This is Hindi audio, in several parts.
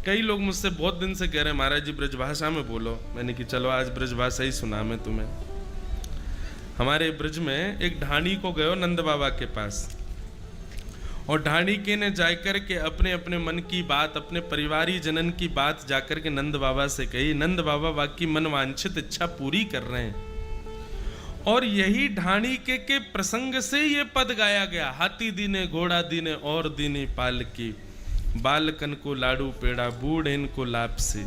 कई लोग मुझसे बहुत दिन से कह रहे हैं महाराज जी ब्रजभाषा में बोलो। मैंने कि चलो आज ब्रजभाषा ही सुना मैं तुम्हें। हमारे ब्रज में एक ढाणी को गयो नंद बाबा के पास, और ढाणी के ने जाकर के अपने अपने मन की बात, अपने परिवारी जनन की बात जाकर के नंद बाबा से कही। नंद बाबा वाकई मन वांछित इच्छा पूरी कर रहे हैं। और यही ढाणी के प्रसंग से ये पद गाया गया, हाथी दीने घोड़ा दीने और दीनी पालकी, बालकन को लाडू पेड़ा बूढ़ेन को लापसी।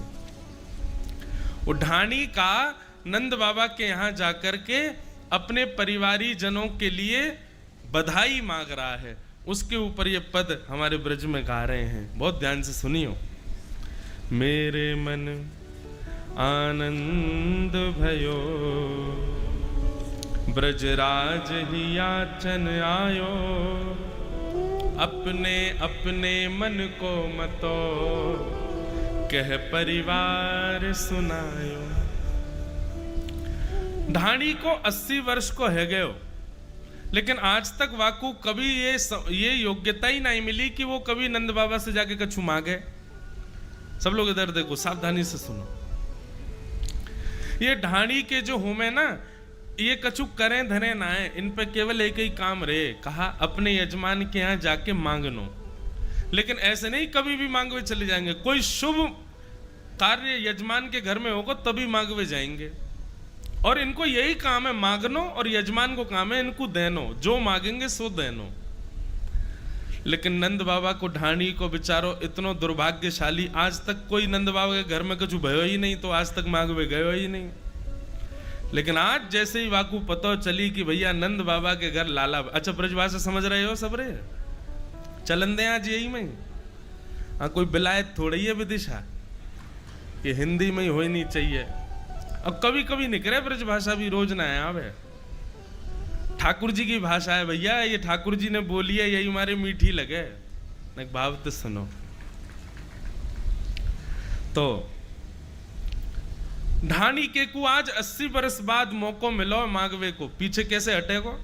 वो ढाणी का नंद बाबा के यहाँ जाकर के अपने परिवारी जनों के लिए बधाई मांग रहा है। उसके ऊपर ये पद हमारे ब्रज में गा रहे हैं, बहुत ध्यान से सुनियो। मेरे मन आनंद भयो, ब्रजराज ही याचन आयो, अपने अपने मन को मतो, कह परिवार सुनायो। ढाणी को 80 वर्ष को है गयो, लेकिन आज तक वाकू कभी ये योग्यता ही नहीं मिली कि वो कभी नंद बाबा से जाके कछु मांगे। सब लोग इधर देखो, सावधानी से सुनो। ये ढाणी के जो होमे ना, ये कछु करें धरे ना है, इन पे केवल एक ही काम रहे, कहा अपने यजमान के यहाँ जाके मांगनो। लेकिन ऐसे नहीं कभी भी मांगवे चले जाएंगे, कोई शुभ कार्य यजमान के घर में होगा तभी मांगवे जाएंगे। और इनको यही काम है, मांगनो, और यजमान को काम है इनको देनो, जो मांगेंगे सो देनो। लेकिन नंद बाबा को, ढाणी को बेचारो इतनो दुर्भाग्यशाली, आज तक कोई नंद बाबा के घर में कुछ भयो ही नहीं, तो आज तक मांगवे गयो ही नहीं। लेकिन आज जैसे ही वाकू पता चली कि भैया नंद बाबा के घर लाला, अच्छा ब्रजभाषा समझ रहे हो सब रे, चलन दे आज यही में। हाँ, कोई बिलायत थोड़ी है विदिशा कि हिंदी में ही हो नहीं चाहिए। अब कभी कभी निकले ब्रजभाषा भी, रोज ना है। आवे ठाकुर जी की भाषा है भैया, ये ठाकुर जी ने बोली है, यही हमारे मीठी लगे। भाव तो सुनो। तो ढाणी के को आज 80 वर्ष बाद मौको मिलो मांगवे को, पीछे कैसे हटेगो।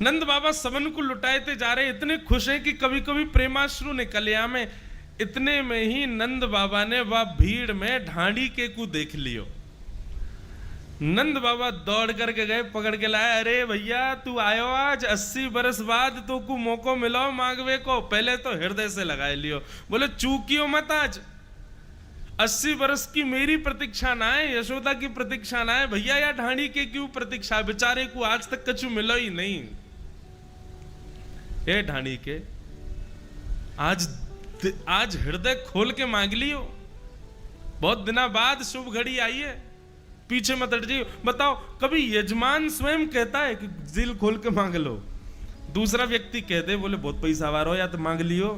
नंद बाबा सबन को लुटाते जा रहे, इतने खुश हैं कि कभी कभी प्रेमाश्रु निकल आवे। इतने में ही नंद बाबा ने वह भीड़ में ढाणी के को देख लियो। नंद बाबा दौड़ करके गए, पकड़ के लाए। अरे भैया तू आयो आज, 80 वर्ष बाद तो को मौको मिलो मांगवे को, पहले तो हृदय से लगाए लियो। बोले चूकियो मत आज, 80 वर्ष की मेरी प्रतीक्षा ना है, यशोदा की प्रतीक्षा ना है भैया, या ढाणी के क्यों प्रतीक्षा, बेचारे को आज तक कछु मिलो ही नहीं। ए ढाणी के आज हृदय खोल के मांग लियो, बहुत दिना बाद शुभ घड़ी आई है, पीछे मत हट जाइयो। बताओ कभी यजमान स्वयं कहता है कि दिल खोल के मांग लो, दूसरा व्यक्ति कह दे बोले बहुत पैसा वार हो या तो मांग लियो,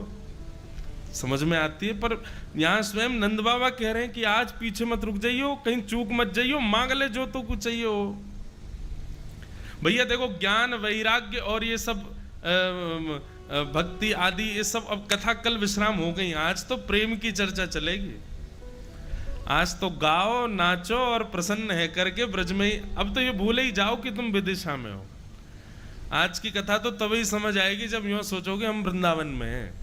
समझ में आती है। पर यहां स्वयं नंद बाबा कह रहे हैं कि आज पीछे मत रुक जाइयो, कहीं चूक मत जाइयो, मांग ले जो तो कुछ चाहिए हो। भैया देखो ज्ञान वैराग्य और ये सब भक्ति आदि ये सब अब कथा कल विश्राम हो गई, आज तो प्रेम की चर्चा चलेगी। आज तो गाओ नाचो और प्रसन्न है करके ब्रज में ही, अब तो ये भूले ही जाओ कि तुम विदिशा में हो। आज की कथा तो तभी समझ आएगी जब यूं सोचोगे हम वृंदावन में हैं,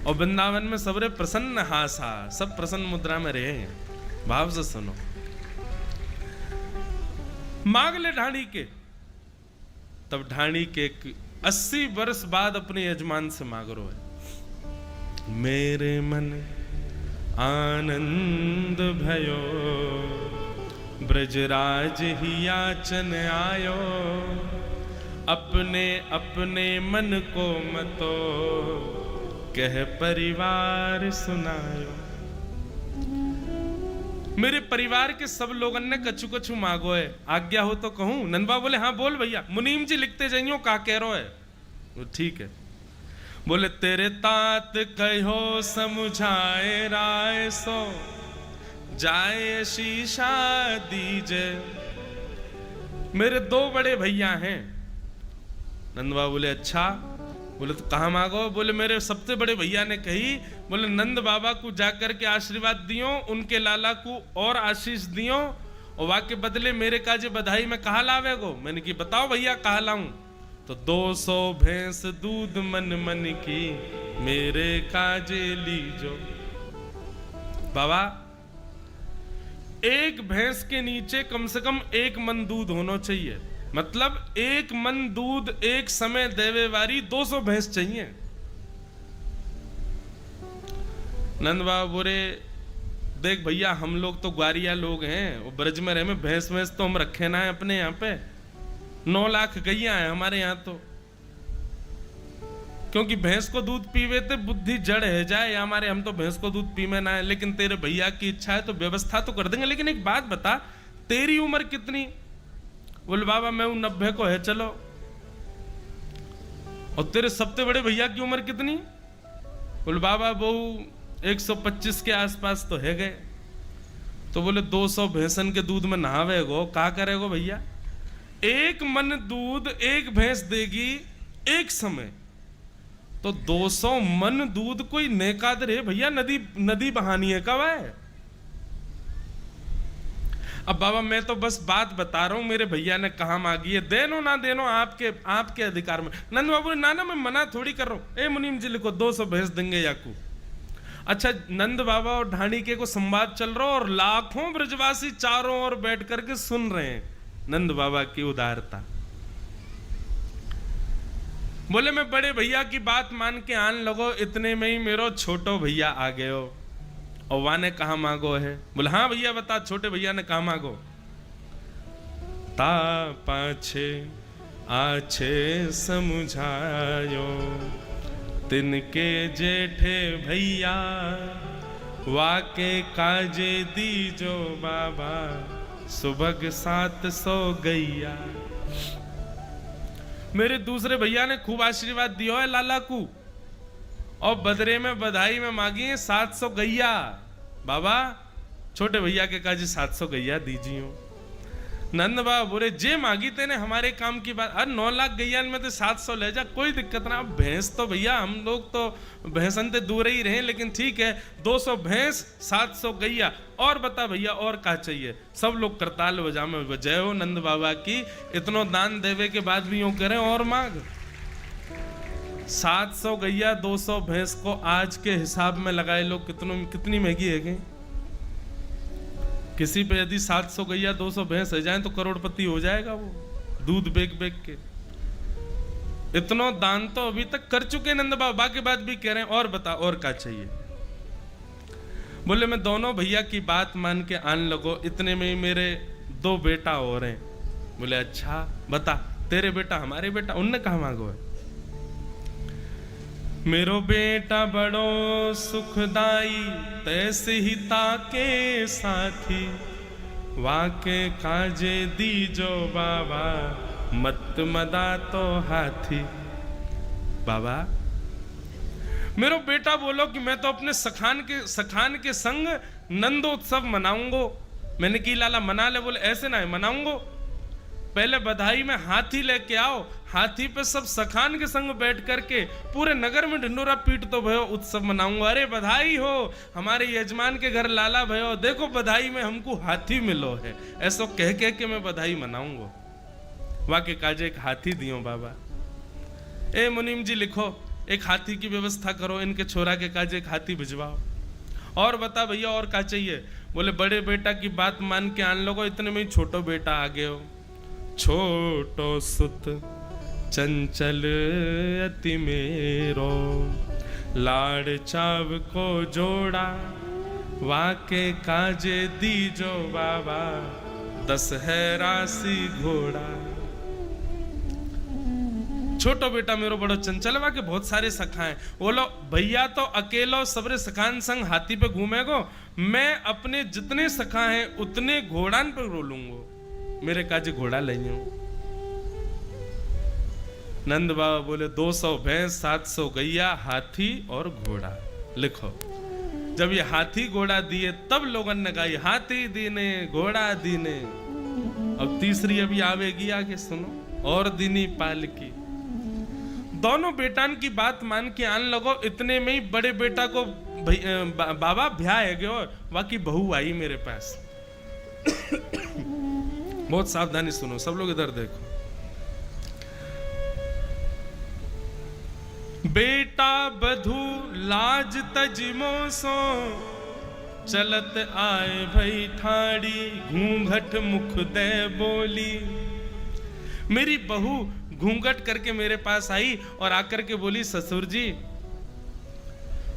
और वृंदावन में सबरे प्रसन्न हासा, सब प्रसन्न मुद्रा में रहे हैं। भाव से सुनो। मांग ले ढाणी के, तब ढाणी के 80 वर्ष बाद अपने यजमान से मांग रो है। मेरे मन आनंद भयो, ब्रजराज ही याचन आयो, अपने अपने मन को मतो, कह परिवार सुनायो। मेरे परिवार के सब लोगन ने कछु कछु मांगो है, आज्ञा हो तो कहूं। नंदबा बोले हाँ बोल भैया। मुनीम जी लिखते जाइयो का कह रो है, वो ठीक है। बोले तेरे तात कहो समझाए राय सो, जाए शीशा दीजे। मेरे 2 बड़े भैया हैं। नंदबा बोले अच्छा। बोले तो कहाँ मांगो। बोले मेरे सबसे बड़े भैया ने कही, बोले नंद बाबा को जाकर के आशीर्वाद दियो, उनके लाला को और आशीष दियो, और वाके बदले मेरे काजे बधाई में कहा लावे गो। मैंने कि बताओ भैया कहा लाऊं। तो 200 भैंस दूध मन मन की मेरे काजे लीजो। बाबा एक भैंस के नीचे कम से कम 1 मन दूध होना चाहिए, मतलब 1 मन दूध एक समय देवे वाली 200 भैंस चाहिए। नंद बाबा बोले देख भैया हम लोग तो ग्वारिया लोग हैं, वो ब्रज में रहे में भैंस भैंस तो हम रखे ना है अपने यहाँ पे, 9 लाख गैया है हमारे यहाँ तो, क्योंकि भैंस को दूध पीवे ते बुद्धि जड़ है जाए हमारे, हम तो भैंस को दूध पीवे ना है, लेकिन तेरे भैया की इच्छा है तो व्यवस्था तो कर देंगे। लेकिन एक बात बता तेरी उम्र कितनी? बोल बाबा मैं 90 को है चलो। और तेरे सबसे बड़े भैया की उम्र कितनी? बोल बाबा वो 125 के आसपास तो है गए। तो बोले 200 भैंसन के दूध में नहावेगो क्या करेगो भैया? 1 मन दूध एक भैंस देगी एक समय, तो 200 मन दूध कोई नेकादर है भैया, नदी बहानी है कब है? अब बाबा मैं तो बस बात बता रहा हूं, मेरे भैया ने कहा मांगी है, देनो ना देनो आपके अधिकार में। नंद बाबू ने ना मैं मना थोड़ी कर रहा हूं। ए मुनीम जी लिखो 200 भैंस देंगे याकू। अच्छा नंद बाबा और ढाणिके को संवाद चल रहा और लाखों ब्रजवासी चारों ओर बैठ करके सुन रहे हैं नंद बाबा की उदारता। बोले मैं बड़े भैया की बात मान के आन लगो, इतने में ही मेरो छोटो भैया आ गए हो। और वहां ने कहा मांगो है? बोले हाँ भैया बता, छोटे भैया ने कहा मांगो। ता पाछे आछे समझायो तिनके जेठे भैया वाके काजे दीजो बाबा सुबह 700 गैया। मेरे दूसरे भैया ने खूब आशीर्वाद दिया है लाला को, और बदरे में बधाई में मांगी है 700 गैया। बाबा छोटे भैया के काजी 700 गैया दीजियो। नंद बाबा बोले जे मांगी तेने हमारे काम की बात, अरे 9 लाख गैया में तो 700 ले जा, कोई दिक्कत ना। भैंस तो भैया हम लोग तो भैंसन से दूर ही रहे, लेकिन ठीक है 200 भैंस 700 गैया। और बता भैया और क्या चाहिए? सब लोग करताल बजा में बजाय हो नंद बाबा की, इतनो दान देवे के बाद भी यूं करें और मांग। 700 गैया 200 भैंस को आज के हिसाब में लगाए लो कितनी महंगी है गई? किसी पे यदि 700 गैया 200 भैंस है जाए तो करोड़पति हो जाएगा वो, दूध बेच बेच के। इतना दान तो अभी तक कर चुके नंद बाबा के बाद भी कह रहे हैं और बता और क्या चाहिए? बोले मैं दोनों भैया की बात मान के आन लगो, इतने में ही मेरे 2 बेटा हो रहे हैं। बोले अच्छा बता, तेरे बेटा हमारे बेटा? उनने कहा मांगो है? मेरो बेटा बड़ो सुखदाई तैसे ही ताके साथी वाके काजे दीजो बाबा मत मदा तो हाथी। बाबा मेरो बेटा बोलो कि मैं तो अपने सखान के संग नंदोत्सव मनाऊंगो। मैंने की लाला मना ले? बोले ऐसे ना है, मनाऊंगो। पहले बधाई में हाथी लेके आओ, हाथी पे सब सखान के संग बैठ करके पूरे नगर में ढिंडोरा पीट तो भयो उत्सव मनाऊंगा। अरे बधाई हो हमारे यजमान के घर लाला भयो, देखो बधाई में हमको हाथी मिलो है, ऐसा कह कह के मैं बधाई मनाऊंगा। वाके काजे एक हाथी दियो बाबा। ए मुनीम जी लिखो एक हाथी की व्यवस्था करो, इनके छोरा के काजे एक हाथी भिजवाओ। और बता भैया और क्या चाहिए? बोले बड़े बेटा की बात मान के आन लोगो, इतने में ही छोटो बेटा आ गए हो। छोटो सुत चंचल अति मेरो लाड़ चाव को जोड़ा वाके काजे दीजो बाबा 10 है राशि घोड़ा। छोटो बेटा मेरो बड़ो चंचल वाके बहुत सारे सखा हैं। बोलो भैया तो अकेलो सबरे सखान संग हाथी पे घूमेगो, मैं अपने जितने सखा हैं उतने घोड़ान पर रोलूंगो, मेरे काजे घोड़ा ले। नंद बाबा बोले 200 भैंस 700 गैया हाथी और घोड़ा लिखो। जब ये हाथी घोड़ा दिए तब लोगों ने गाई हाथी दीने घोड़ा दीने। अब तीसरी अभी आवेगी, आगे सुनो। और दीनी पालकी। दोनों बेटान की बात मान के आन लगो, इतने में ही बड़े बेटा को बाबा ब्याह है गयो, बाकी बहू आई मेरे पास। बहुत सावधानी सुनो सब लोग, इधर देखो। बेटा बधू लाज तजमो सो चलत आए भई ठाड़ी घूंघट मुख दे बोली। मेरी बहू घूंघट करके मेरे पास आई और आकर के बोली, ससुर जी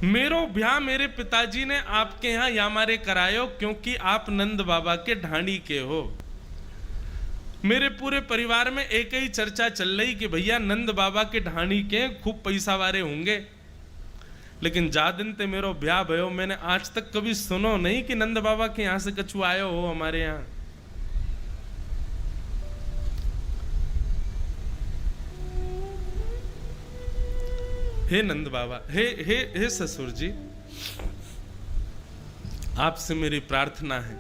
मेरो ब्याह मेरे पिताजी ने आपके यहाँ यामारे करायो क्योंकि आप नंद बाबा के ढाणी के हो। मेरे पूरे परिवार में एक ही चर्चा चल रही कि भैया नंद बाबा के ढाणी के खूब पैसा वाले होंगे, लेकिन जा दिन ते मेरो ब्याह भयो मैंने आज तक कभी सुनो नहीं कि नंद बाबा के यहाँ से कछु आयो हो हमारे यहाँ। हे नंद बाबा, हे ससुर जी, आपसे मेरी प्रार्थना है,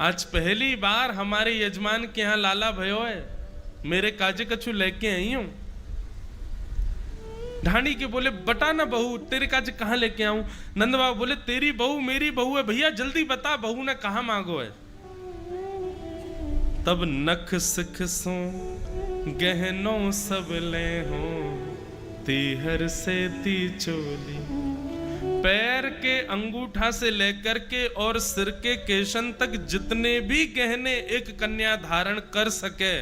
आज पहली बार हमारे यजमान के यहाँ लाला भयो है, मेरे काजे कछु लेके आई हूं। ढाणी के बोले, बता ना बहू तेरे काजे कहाँ लेके आऊं। नंद बाबा बोले, तेरी बहू मेरी बहू है, भैया जल्दी बता बहू ने कहा मांगो है। तब नख सिख सो गहनों सब ले हो तीहर से ती चोली। पैर के अंगूठा से लेकर के और सिर के केशन तक जितने भी गहने एक कन्या धारण कर सके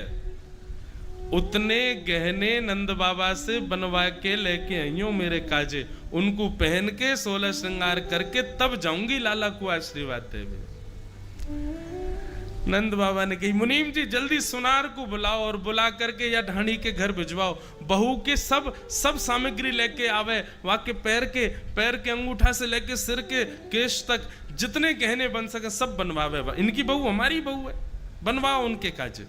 उतने गहने नंद बाबा से बनवा के लेके आई हूं मेरे काजे। उनको पहन के 16 श्रृंगार करके तब जाऊंगी लाला को आशीर्वाद देवे। नंद बाबा ने कही, मुनीम जी जल्दी सुनार को बुलाओ और बुला करके या ढाणी के घर भिजवाओ, बहू के सब सामग्री लेके आवे, वहां के पैर के अंगूठा से लेके सिर के केश तक जितने गहने बन सके सब बनवावे। इनकी बहू हमारी बहू है, बनवाओ उनके काजे।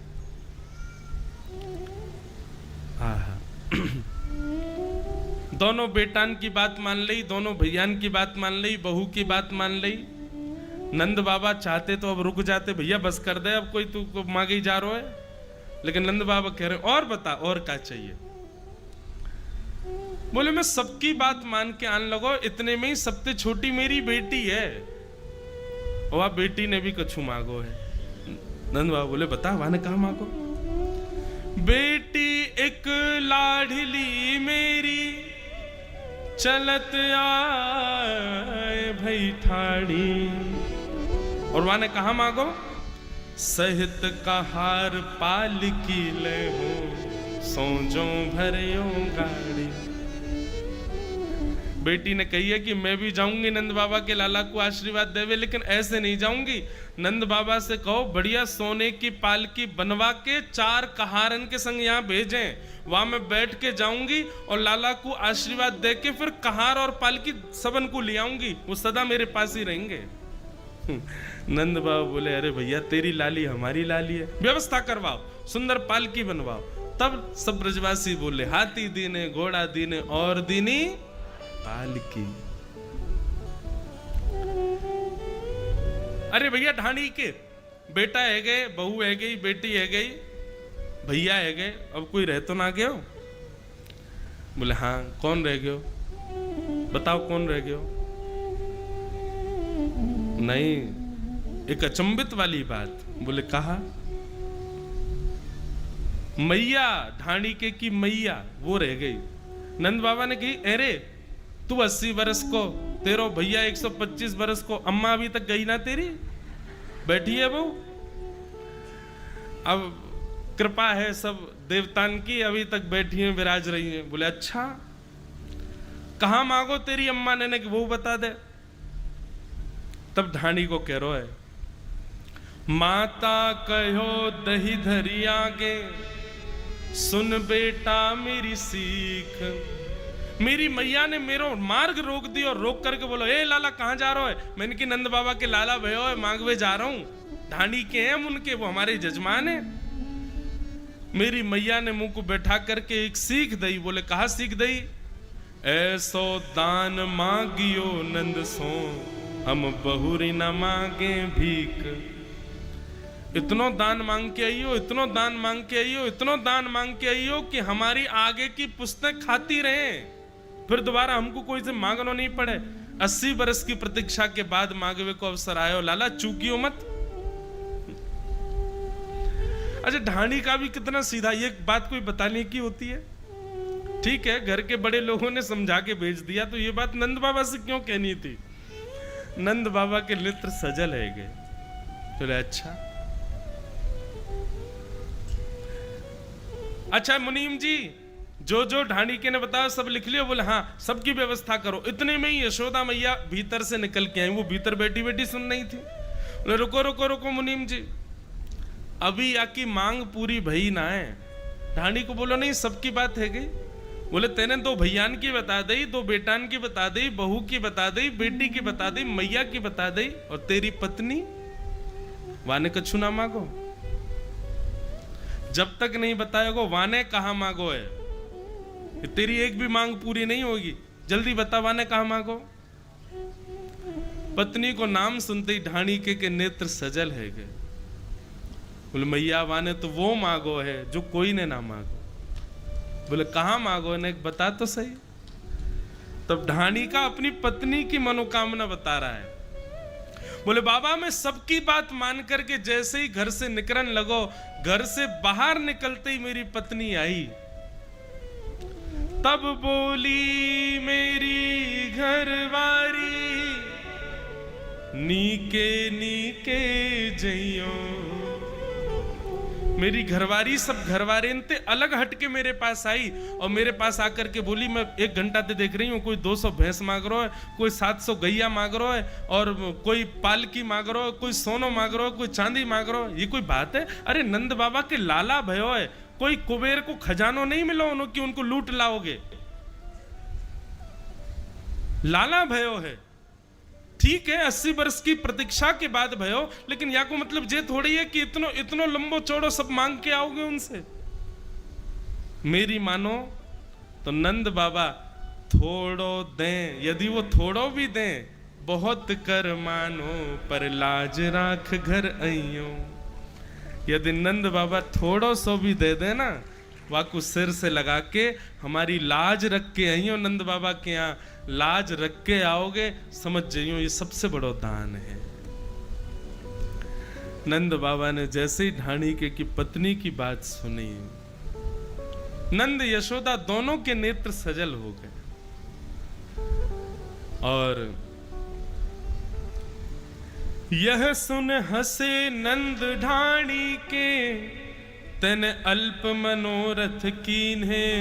दोनों बेटान की बात मान ली, दोनों भैयान की बात मान ली, बहू की बात मान ली। नंद बाबा चाहते तो अब रुक जाते, भैया बस कर दे अब कोई तू मांगे ही जा रहा है, लेकिन नंद बाबा कह रहे और बता और क्या चाहिए। बोले मैं सबकी बात मान के आन लगो, इतने में ही सबसे छोटी मेरी बेटी है और बेटी ने भी कछु मांगो है। नंद बाबा बोले बता वहां ने कहा मांगो। बेटी एक लाडली मेरी चलत आए भई ठाड़ी, और वहां ने कहा मांगो, सहित कहार पाल की ले हो सोजो भरियो गाड़ी। बेटी ने कही है कि मैं भी जाऊंगी नंद बाबा के लाला को आशीर्वाद देवे, लेकिन ऐसे नहीं जाऊंगी। नंद बाबा से कहो बढ़िया सोने की पालकी बनवा के 4 कहारन के संग यहाँ भेजें, वहां मैं बैठ के जाऊंगी और लाला को आशीर्वाद दे के फिर कहार और पालकी सबन को ले आऊंगी, वो सदा मेरे पास ही रहेंगे। नंद बाबा बोले, अरे भैया तेरी लाली हमारी लाली है, व्यवस्था करवाओ, सुंदर पालकी बनवाओ। तब सब ब्रजवासी बोले, हाथी दीने घोड़ा दीने और दीनी पालकी। अरे भैया ढाणी के बेटा है गए, बहू है गई, बेटी है गई, भैया है गए, अब कोई रह तो ना गयो। बोले हाँ कौन रह गयो, बताओ कौन रह गयो। नहीं, एक अचंभित वाली बात। बोले कहा, मैया ढाणी के की मैया वो रह गई। नंद बाबा ने कही, अरे तू 80 बरस को, तेरो भैया 125 बरस को, अम्मा अभी तक गई ना तेरी, बैठी है वो। अब कृपा है सब देवतान की, अभी तक बैठी है विराज रही है। बोले अच्छा, कहां मांगो तेरी अम्मा ने कि वो बता दे। तब ढाणी को कह रो है, माता कहो दही धरी आगे, सुन बेटा मेरी सीख। मेरी मैया ने मेरो मार्ग रोक दी और रोक करके बोलो, ए लाला कहां जा रहा है। मैंने कि नंद बाबा के लाला भयो है, मांगवे जा रहा हूं। ढाणी के हैं उनके, वो हमारे जजमान है। मेरी मैया ने मुंह को बैठा करके एक सीख दई। बोले कहा सीख दई, ऐसो दान मांगियो नंद सो, हम बहुरी न मांगे भीख। इतनो दान मांग के आई हो, इतनो दान मांग के आई हो, इतनो दान मांग के आई हो कि हमारी आगे की पुस्तक खाती रहे, फिर दोबारा हमको कोई से मांगना नहीं पड़े। 80 बरस की प्रतीक्षा के बाद मांगवे को अवसर आयो, लाला चूकियो मत। अच्छा ढाणी का भी कितना सीधा, ये बात कोई बताने की होती है। ठीक है, घर के बड़े लोगों ने समझा के भेज दिया, तो ये बात नंद बाबा से क्यों कहनी थी? नंद बाबा के नेत्र सजल है गए। बोले अच्छा मुनीम जी, जो जो ढांडी के ने बताया सब लिख लियो। बोले हाँ, सबकी व्यवस्था करो। इतने में ही यशोदा मैया भीतर से निकल के आई। वो भीतर बैठी बैठी सुन रही थी। बोले रुको रुको रुको मुनीम जी, अभी आकी मांग पूरी भई ना है। ढांडी को बोलो नहीं, सबकी बात है गई। बोले तेने दो भैयान की बता दी, दो बेटान की बता दी, बहू की बता दी, बेटी की बता दी, मैया की बता दी, और तेरी पत्नी वाने कछु ना मांगो। जब तक नहीं बताएगो वाने कहा मांगो है, तेरी एक भी मांग पूरी नहीं होगी। जल्दी बता वाने कहा मांगो। पत्नी को नाम सुनते ही ढाणी के नेत्र सजल है गए। बोले मैया वाने तो वो मांगो है जो कोई ने ना मांगो। बोले कहाँ मांगो ने, बता तो सही। तब ढाणी का अपनी पत्नी की मनोकामना बता रहा है। बोले बाबा मैं सबकी बात मान करके जैसे ही घर से निकलने लगो, घर से बाहर निकलते ही मेरी पत्नी आई। तब बोली मेरी घरवारी, नीके नीके जइयो। मेरी घरवारी सब घरवारे ते अलग हटके मेरे पास आई और मेरे पास आकर के बोली मैं 1 घंटा से देख रही हूँ, कोई 200 भैंस मांग रहा है, कोई 700 गैया मांग रहा है, और कोई पालकी मांग रहा है, कोई सोनो मांग रहा है, कोई चांदी मांग रहा है। ये कोई बात है? अरे नंद बाबा के लाला भयो है, कोई कुबेर को खजानो नहीं मिलो उनको कि उनको लूट लाओगे। लाला भयो है, ठीक है 80 वर्ष की प्रतीक्षा के बाद भयो, लेकिन या को मतलब ये थोड़ी है कि इतनो इतनो लंबो चौड़ो सब मांग के आओगे उनसे। मेरी मानो तो नंद बाबा थोड़ो दें, यदि वो थोड़ो भी दें, बहुत कर मानो पर लाज राख घर आइयो। यदि नंद बाबा थोड़ो सो भी दे देना, वाकु सिर से लगा के हमारी लाज रख के आइयो। नंद बाबा के यहाँ लाज रख के आओगे, समझ जाइयो ये सबसे बड़ो दान है। नंद बाबा ने जैसे ही ढाणी के की पत्नी की बात सुनी, नंद यशोदा दोनों के नेत्र सजल हो गए। और यह सुन हंसे नंद ढाणी के, तन अल्प मनोरथ कीन है।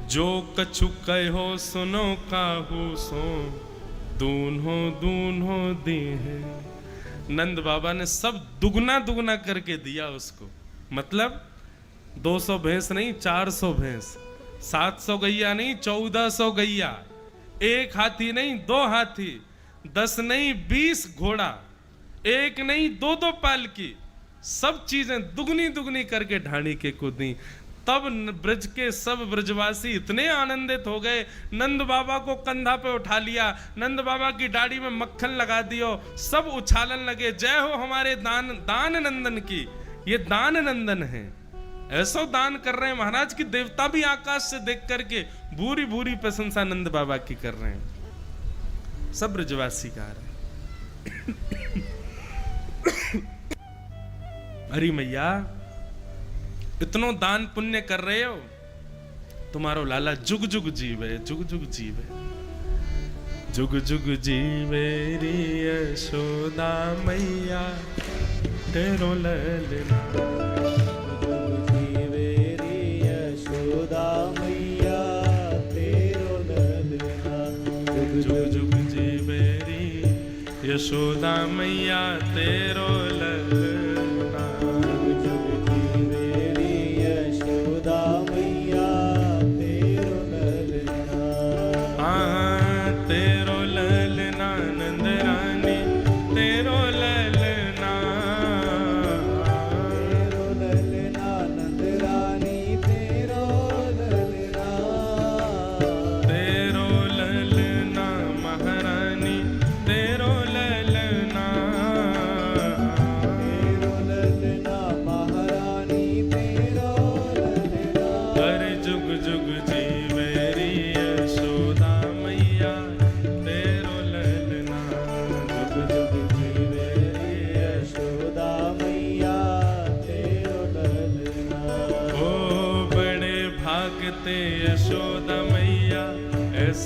जो कछु कहो सुनो काहू सो, दून्हो दी है। नंद बाबा ने सब दुगना दुगना करके दिया उसको। मतलब 200 भैंस नहीं 400 भैंस, 700 गैया नहीं 1400 गैया, 1 हाथी नहीं 2 हाथी, 10 नहीं 20 घोड़ा, 1 नहीं 2 पालकी, सब चीजें दुगनी दुगनी करके ढाणी के को दी। तब ब्रज के सब ब्रजवासी इतने आनंदित हो गए, नंद बाबा को कंधा पे उठा लिया, नंद बाबा की दाढ़ी में मक्खन लगा दियो, सब उछालन लगे, जय हो हमारे दान नंदन की। ये दान नंदन है, ऐसा दान कर रहे हैं महाराज की देवता भी आकाश से देख करके भूरी भूरी प्रशंसा नंद बाबा की कर रहे हैं। सब ब्रजवासी गा रहे हैं अरे मैया इतनो दान पुण्य कर रहे हो, तुम्हारो लाला जुग जुग जीवे, जुग जुग जीवे, जुग जुग जीवे रे यशोदा मैया तेरो ललना। जुग जीवे रे यशोदा मैया तेरो ललना। जुग जुग जीवे रे यशोदा मैया तेरो ललना। जुग जुग जीवे री यशोदा मैया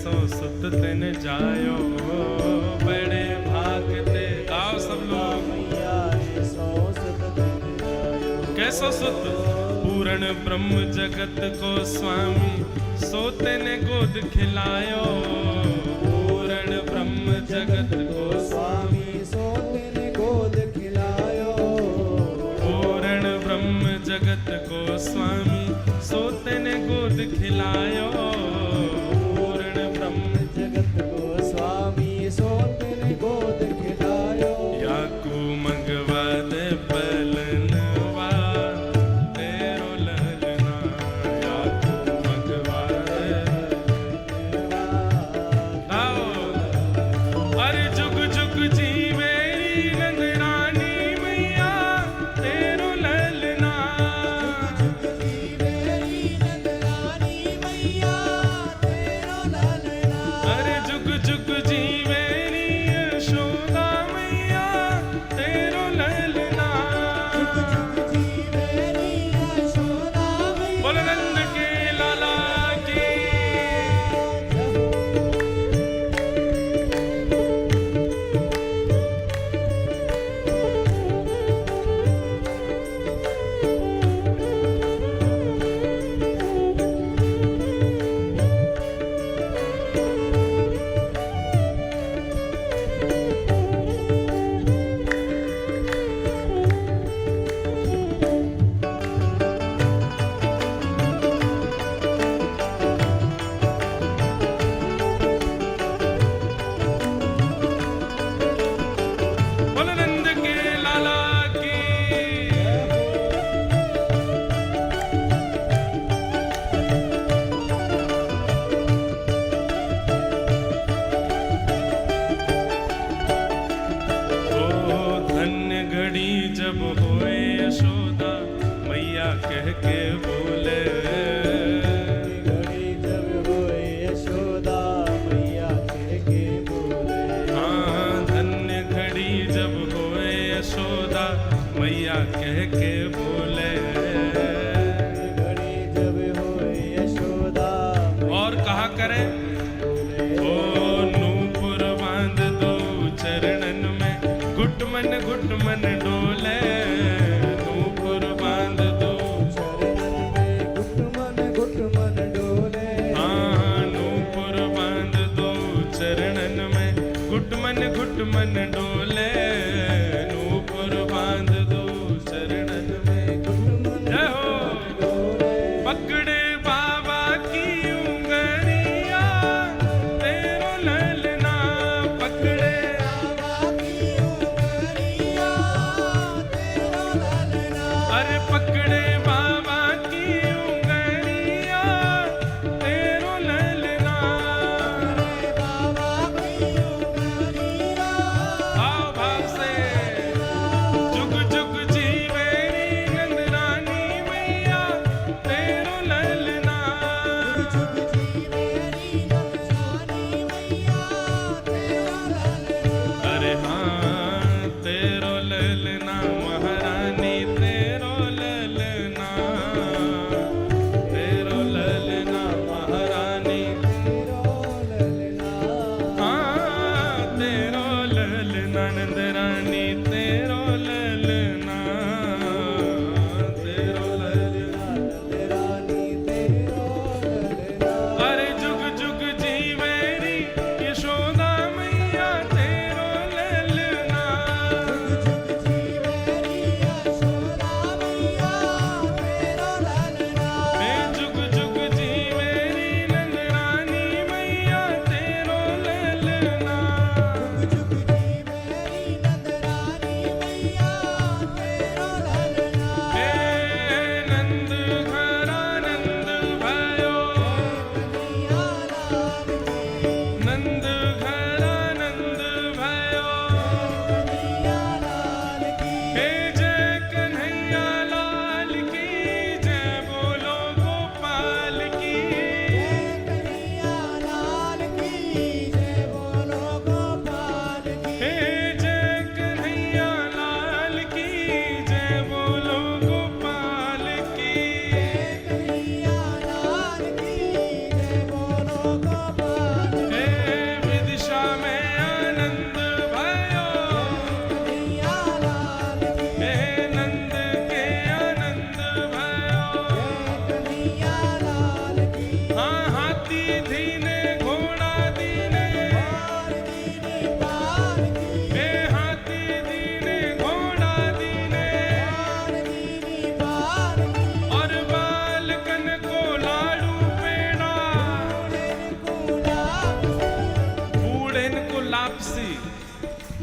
कैसो सुत तिन जायो, बड़े भाग ते। आओ सब लोग। मैया ऐसो सुत तिन जायो। कैसो सुत? पूर्ण ब्रह्म जगत को स्वामी, सोते ने गोद खिलायो। पूर्ण ब्रह्म जगत को स्वामी सोते ने गोद खिलायो। पूर्ण ब्रह्म जगत को स्वामी, सोते ने गोद खिलायो। पूर्ण ब्रह्म जगत को स्वामी सोते ने गोद खिलायो। याकू मंगवा दे पलनवा, तेरो ललना। याकू मंगवा दे। आओ। अरे जुग जुग जी मेरी नंदरानी मैया, तेरो ललना। अरे जुग जुग जी मेरी यशोदा मैया, तेरो ललना। बोलो नंद के लाला की। बोलो नंद के लाला की। ओ धन्य घड़ी जब होए यशोदा, मैया कह के बोले। घड़ी जब होए यशोदा मैया कह के बोले। हाँ, धन्य घड़ी जब होए यशोदा, मैया कह के बोले। घड़ी जब होए यशोदा और कहा करे, ओ नूपुर बांध दो चरणन में, घुटमन डोले। नूपुर बांध दो चरणन में, घुटमन डोले। हाँ, नूपुर बांध दो चरणन में, घुटमन डोले। नूपुर बांध दो चरणन में, जय हो। पकड़े बाबा की उंगलिया, तेरो ललना। पकड़े अरे पकड़े बाबा की उंगलिया, तेरो ललना।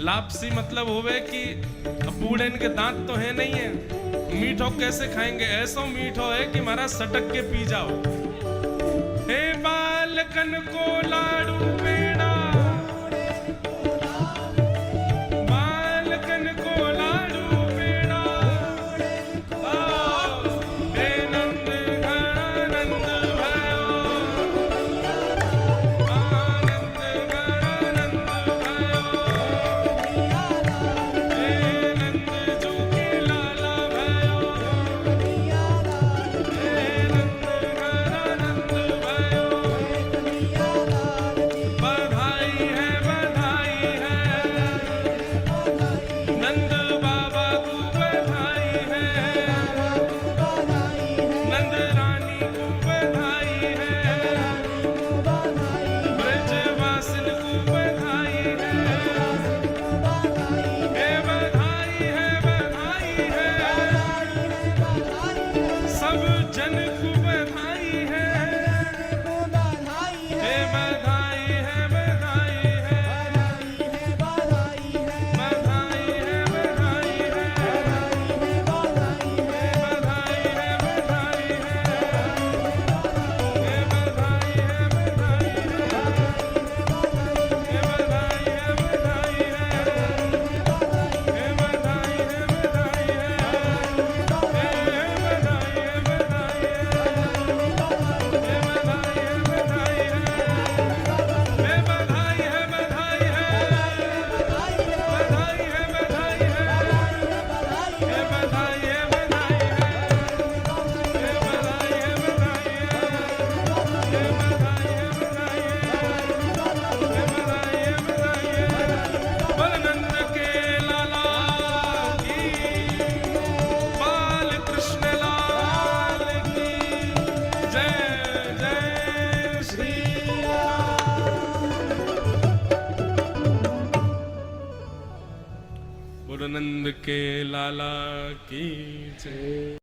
लापसी मतलब होवे कि अब बूढ़े इनके दांत तो है नहीं है, मीठो कैसे खाएंगे, ऐसा मीठो है कि महाराज सटक के पी जाओ। हे बालकन को लाडू पेड़ा, बालकन को लाडू पेड़ा, हे नंद घन आनंद भयो, आनंद घन आनंद भयो, हे नंद जू के लाला भयो, हे नंद घन आनंद भयो। बधाई है नंद बाबा को बधाई है, नंद रानी को बधाई है, ब्रजवासिन को बधाई है, हे बधाई है, सब जन को बधाई है, हे बधाई है, बधाई है, बधाई है, बधाई है, बधाई है, बधाई है, बधाई है, हे बधाई है, बधाई है, हे बधाई है, बधाई है, हे बधाई है, बधाई है, नंद के लाला की, बाल कृष्ण लाल की जय जय श्री बोलो नंद के लाला की जय।